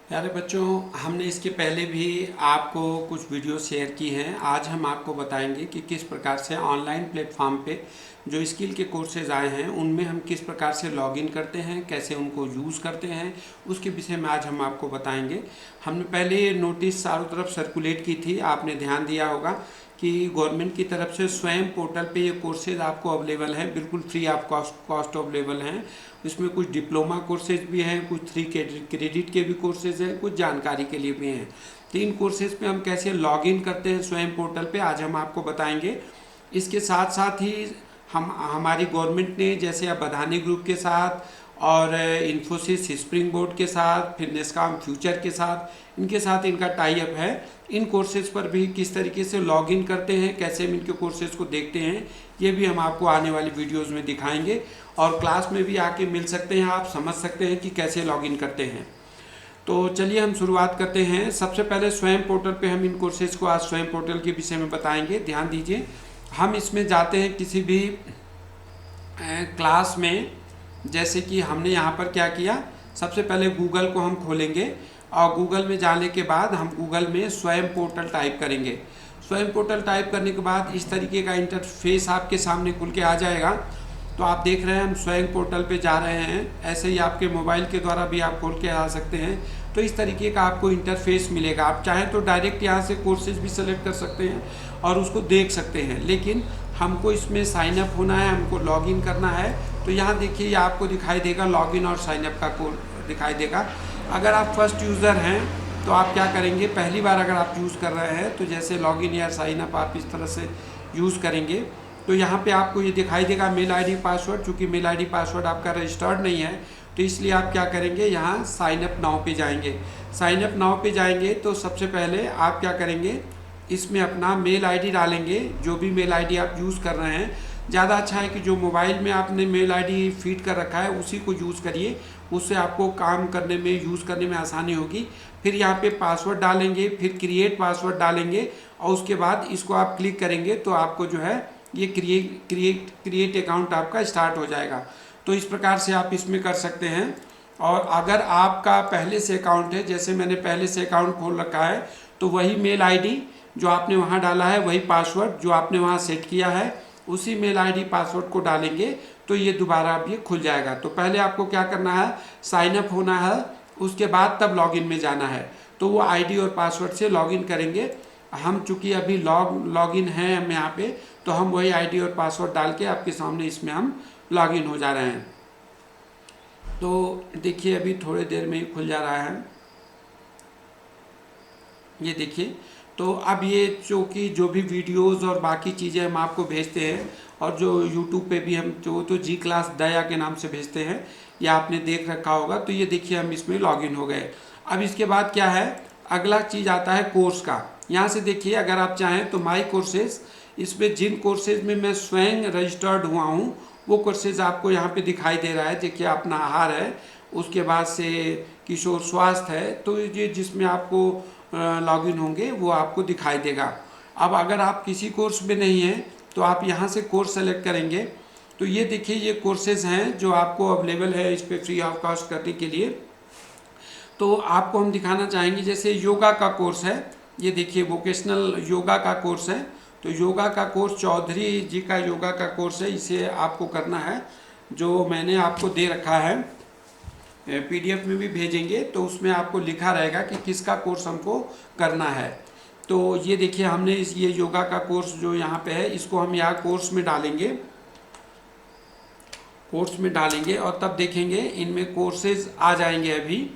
प्यारे बच्चों, हमने इसके पहले भी आपको कुछ वीडियो शेयर की हैं। आज हम आपको बताएंगे कि किस प्रकार से ऑनलाइन प्लेटफॉर्म पे जो स्किल के कोर्सेज आए हैं उनमें हम किस प्रकार से लॉगिन करते हैं, कैसे उनको यूज़ करते हैं, उसके विषय में आज हम आपको बताएंगे। हमने पहले ये नोटिस चारों तरफ सर्कुलेट की थी, आपने ध्यान दिया होगा कि गवर्नमेंट की तरफ से स्वयं पोर्टल पे ये कोर्सेज आपको अवेलेबल हैं, बिल्कुल फ्री ऑफ कॉस्ट अवेलेबल हैं। इसमें कुछ डिप्लोमा कोर्सेज भी हैं, कुछ 3 क्रेडिट के भी कोर्सेज हैं, कुछ जानकारी के लिए भी हैं। तो इन कोर्सेज पे हम कैसे लॉगिन करते हैं स्वयं पोर्टल पे आज हम आपको बताएंगे। इसके साथ साथ ही हम हमारी गवर्नमेंट ने जैसे अब अदानी ग्रुप के साथ और इन्फोसिस स्प्रिंग बोर्ड के साथ, फिर नेस्कॉम फ्यूचर के साथ, इनके साथ इनका टाई अप है। इन कोर्सेज पर भी किस तरीके से लॉगिन करते हैं, कैसे हम इनके कोर्सेज को देखते हैं, ये भी हम आपको आने वाली वीडियोस में दिखाएंगे और क्लास में भी आके मिल सकते हैं, आप समझ सकते हैं कि कैसे लॉगिन करते हैं। तो चलिए हम शुरुआत करते हैं। सबसे पहले स्वयं पोर्टल पे हम इन कोर्सेज को आज स्वयं पोर्टल के विषय में बताएंगे। ध्यान दीजिए, हम इसमें जाते हैं किसी भी क्लास में। जैसे कि हमने यहाँ पर क्या किया, सबसे पहले गूगल को हम खोलेंगे और गूगल में जाने के बाद हम गूगल में स्वयं पोर्टल टाइप करेंगे। स्वयं पोर्टल टाइप करने के बाद इस तरीके का इंटरफेस आपके सामने खुल के आ जाएगा। तो आप देख रहे हैं हम स्वयं पोर्टल पे जा रहे हैं। ऐसे ही आपके मोबाइल के द्वारा भी आप खोल के आ सकते हैं। तो इस तरीके का आपको इंटरफेस मिलेगा। आप चाहें तो डायरेक्ट यहाँ से कोर्सेज भी सेलेक्ट कर सकते हैं और उसको देख सकते हैं, लेकिन हमको इसमें साइन अप होना है, हमको लॉगिन करना है। तो यहाँ देखिए, ये आपको दिखाई देगा लॉगिन और साइन अप का कोड दिखाई देगा। अगर आप फर्स्ट यूज़र हैं तो आप क्या करेंगे, पहली बार अगर आप यूज़ कर रहे हैं तो जैसे लॉगिन या साइन अप आप इस तरह से यूज़ करेंगे तो यहाँ पे आपको ये दिखाई देगा मेल आईडी पासवर्ड। चूँकि मेल आईडी पासवर्ड आपका रजिस्टर्ड नहीं है तो इसलिए आप क्या करेंगे, यहाँ साइन अप नाउ पे जाएंगे। साइन अप नाउ पे जाएंगे तो सबसे पहले आप क्या करेंगे, इसमें अपना मेल आईडी डालेंगे, जो भी मेल आईडी आप यूज़ कर रहे हैं। ज़्यादा अच्छा है कि जो मोबाइल में आपने मेल आईडी फीड कर रखा है उसी को यूज़ करिए, उससे आपको काम करने में, यूज़ करने में आसानी होगी। फिर यहाँ पे पासवर्ड डालेंगे, फिर क्रिएट पासवर्ड डालेंगे और उसके बाद इसको आप क्लिक करेंगे तो आपको जो है ये क्रिएट अकाउंट आपका स्टार्ट हो जाएगा। तो इस प्रकार से आप इसमें कर सकते हैं। और अगर आपका पहले से अकाउंट है, जैसे मैंने पहले से अकाउंट खोल रखा है, तो वही मेल आईडी जो आपने वहाँ डाला है, वही पासवर्ड जो आपने वहाँ सेट किया है, उसी मेल आईडी पासवर्ड को डालेंगे तो ये दोबारा अब ये खुल जाएगा। तो पहले आपको क्या करना है, साइन अप होना है, उसके बाद तब लॉगिन में जाना है। तो वो आईडी और पासवर्ड से लॉगिन करेंगे। हम चूँकि अभी लॉगिन हैं हम यहाँ पे, तो हम वही आईडी और पासवर्ड डाल के आपके सामने इसमें हम लॉगिन हो जा रहे हैं। तो देखिए, अभी थोड़ी देर में ही खुल जा रहा है, ये देखिए। तो अब ये चूँकि जो भी वीडियोस और बाकी चीज़ें हम आपको भेजते हैं और जो यूट्यूब पे भी हम तो जी क्लास दया के नाम से भेजते हैं, या आपने देख रखा होगा। तो ये देखिए, हम इसमें लॉगिन हो गए। अब इसके बाद क्या है, अगला चीज़ आता है कोर्स का। यहाँ से देखिए, अगर आप चाहें तो माई कोर्सेज, इसमें जिन कोर्सेज में मैं स्वयं रजिस्टर्ड हुआ हूँ वो कोर्सेज आपको यहाँ पे दिखाई दे रहा है। देखिए, अपना आहार है, उसके बाद से किशोर स्वास्थ्य है। तो ये जिसमें आपको लॉगिन होंगे वो आपको दिखाई देगा। अब अगर आप किसी कोर्स में नहीं हैं तो आप यहाँ से कोर्स सेलेक्ट करेंगे। तो ये देखिए, ये कोर्सेज हैं जो आपको अवेलेबल है इस पर फ्री ऑफ कॉस्ट करने के लिए। तो आपको हम दिखाना चाहेंगे, जैसे योगा का कोर्स है, ये देखिए वोकेशनल योगा का कोर्स है। तो योगा का कोर्स चौधरी जी का योगा का कोर्स है, इसे आपको करना है, जो मैंने आपको दे रखा है, पीडीएफ में भी भेजेंगे तो उसमें आपको लिखा रहेगा कि किसका कोर्स हमको करना है। तो ये देखिए, हमने ये योगा का कोर्स जो यहाँ पे है, इसको हम यहाँ कोर्स में डालेंगे और तब देखेंगे इनमें कोर्सेज आ जाएंगे। अभी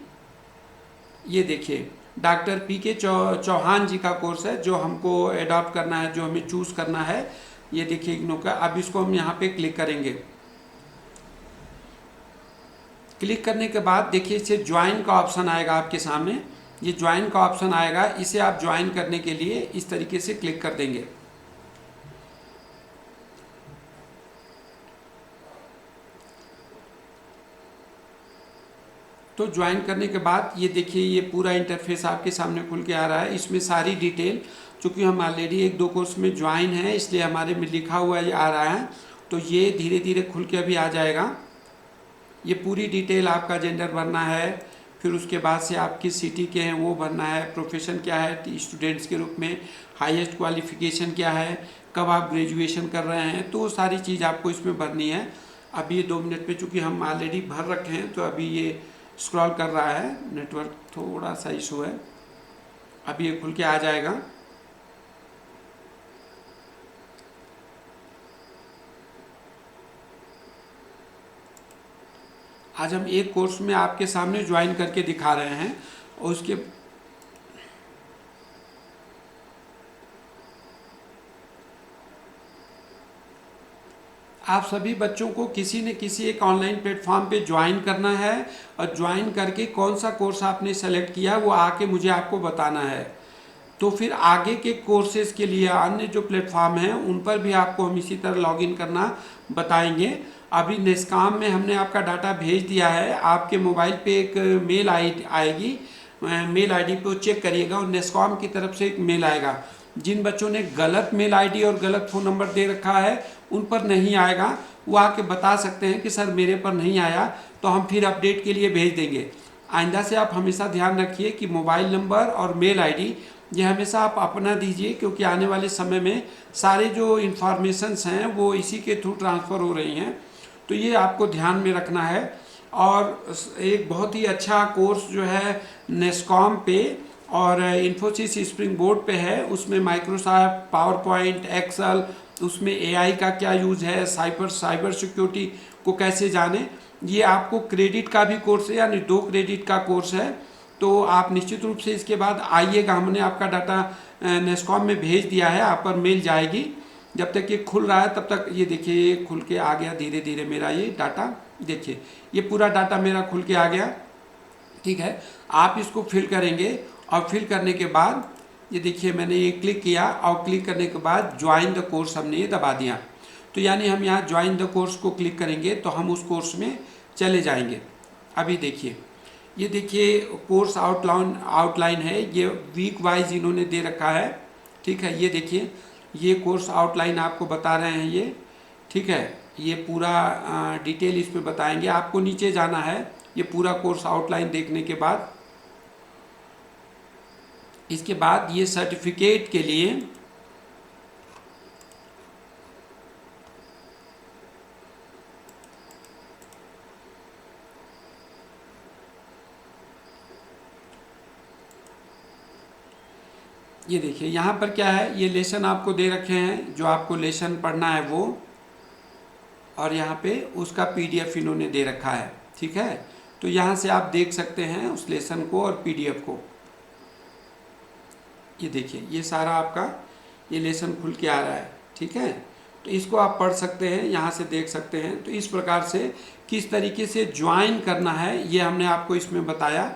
ये देखिए, डॉक्टर पीके चौहान जी का कोर्स है जो हमको एडॉप्ट करना है, जो हमें चूज़ करना है। ये देखिए इग्नो का। अब इसको हम यहाँ पे क्लिक करेंगे। क्लिक करने के बाद देखिए, इसे ज्वाइन का ऑप्शन आएगा आपके सामने। ये ज्वाइन का ऑप्शन आएगा, इसे आप ज्वाइन करने के लिए इस तरीके से क्लिक कर देंगे। तो ज्वाइन करने के बाद ये देखिए, ये पूरा इंटरफेस आपके सामने खुल के आ रहा है। इसमें सारी डिटेल, चूँकि हम ऑलरेडी 1-2 कोर्स में ज्वाइन है इसलिए हमारे में लिखा हुआ ये आ रहा है। तो ये धीरे धीरे खुल के अभी आ जाएगा। ये पूरी डिटेल, आपका जेंडर भरना है, फिर उसके बाद से आप किस सिटी के हैं वो भरना है, प्रोफेशन क्या है स्टूडेंट्स के रूप में, हाईएस्ट क्वालिफिकेशन क्या है, कब आप ग्रेजुएशन कर रहे हैं, तो वो सारी चीज़ आपको इसमें भरनी है। अभी ये 2 मिनट में चूँकि हम ऑलरेडी भर रखे हैं तो अभी ये स्क्रॉल कर रहा है, नेटवर्क थोड़ा सा इशू है, अभी ये खुल के आ जाएगा। आज हम एक कोर्स में आपके सामने ज्वाइन करके दिखा रहे हैं और उसके आप सभी बच्चों को किसी न किसी एक ऑनलाइन प्लेटफॉर्म पे ज्वाइन करना है और ज्वाइन करके कौन सा कोर्स आपने सेलेक्ट किया वो आके मुझे आपको बताना है। तो फिर आगे के कोर्सेज के लिए अन्य जो प्लेटफॉर्म हैं उन पर भी आपको हम इसी तरह लॉगिन करना बताएंगे। अभी नेस्कॉम में हमने आपका डाटा भेज दिया है, आपके मोबाइल पे एक मेल आएगी, मेल आईडी पे चेक करिएगा और नेस्कॉम की तरफ से एक मेल आएगा। जिन बच्चों ने गलत मेल आईडी और गलत फ़ोन नंबर दे रखा है उन पर नहीं आएगा, वो आके बता सकते हैं कि सर मेरे पर नहीं आया, तो हम फिर अपडेट के लिए भेज देंगे। आइंदा से आप हमेशा ध्यान रखिए कि मोबाइल नंबर और मेल आईडी ये हमेशा आप अपना दीजिए, क्योंकि आने वाले समय में सारे जो इन्फॉर्मेशंस हैं वो इसी के थ्रू ट्रांसफ़र हो रही हैं, तो ये आपको ध्यान में रखना है। और एक बहुत ही अच्छा कोर्स जो है नेस्कॉम पे और इन्फोसिस स्प्रिंग बोर्ड पे है, उसमें माइक्रोसॉफ्ट पावर पॉइंट, एक्सेल, उसमें एआई का क्या यूज़ है, साइबर सिक्योरिटी को कैसे जाने, ये आपको क्रेडिट का भी कोर्स है, यानी 2 क्रेडिट का कोर्स है। तो आप निश्चित रूप से इसके बाद आइएगा, हमने आपका डाटा नेस्कॉम में भेज दिया है, आप पर मेल जाएगी। जब तक ये खुल रहा है तब तक ये देखिए ये खुल के आ गया धीरे धीरे मेरा ये डाटा, देखिए ये पूरा डाटा मेरा खुल के आ गया। ठीक है, आप इसको फिल करेंगे और फिल करने के बाद ये देखिए मैंने ये क्लिक किया और क्लिक करने के बाद ज्वाइन द कोर्स हमने ये दबा दिया। तो यानी हम यहाँ ज्वाइन द कोर्स को क्लिक करेंगे तो हम उस कोर्स में चले जाएंगे। अभी देखिए ये देखिए कोर्स आउटलाइन है, ये वीक वाइज इन्होंने दे रखा है। ठीक है, ये देखिए ये कोर्स आउटलाइन आपको बता रहे हैं ये। ठीक है, ये पूरा डिटेल इस पर बताएंगे, आपको नीचे जाना है ये पूरा कोर्स आउटलाइन देखने के बाद। इसके बाद ये सर्टिफिकेट के लिए ये देखिए यहाँ पर क्या है, ये लेसन आपको दे रखे हैं, जो आपको लेसन पढ़ना है वो, और यहाँ पे उसका पीडीएफ इन्होंने दे रखा है। ठीक है, तो यहाँ से आप देख सकते हैं उस लेसन को और पीडीएफ को। ये देखिए ये सारा आपका ये लेसन खुल के आ रहा है। ठीक है, तो इसको आप पढ़ सकते हैं, यहाँ से देख सकते हैं। तो इस प्रकार से किस तरीके से ज्वाइन करना है ये हमने आपको इसमें बताया।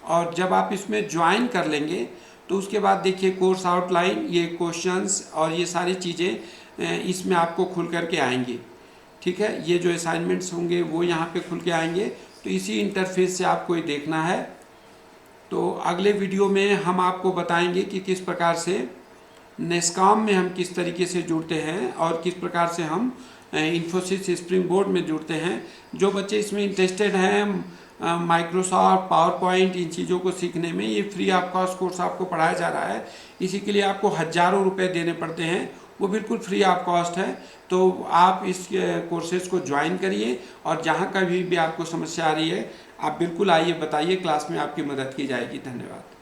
और जब आप इसमें ज्वाइन कर लेंगे तो उसके बाद देखिए कोर्स आउटलाइन, ये क्वेश्चंस और ये सारी चीज़ें इसमें आपको खुल करके आएंगी। ठीक है, ये जो असाइनमेंट्स होंगे वो यहाँ पे खुल के आएंगे। तो इसी इंटरफेस से आपको ये देखना है। तो अगले वीडियो में हम आपको बताएंगे कि किस प्रकार से नेस्कॉम में हम किस तरीके से जुड़ते हैं और किस प्रकार से हम इन्फोसिस स्प्रिंग बोर्ड में जुड़ते हैं। जो बच्चे इसमें इंटरेस्टेड हैं माइक्रोसॉफ्ट पावर पॉइंट इन चीज़ों को सीखने में, ये फ्री ऑफ कॉस्ट कोर्स आपको पढ़ाया जा रहा है। इसी के लिए आपको हज़ारों रुपए देने पड़ते हैं, वो बिल्कुल फ्री ऑफ कॉस्ट है। तो आप इस कोर्सेज को ज्वाइन करिए और जहाँ कभी भी आपको समस्या आ रही है आप बिल्कुल आइए बताइए, क्लास में आपकी मदद की जाएगी। धन्यवाद।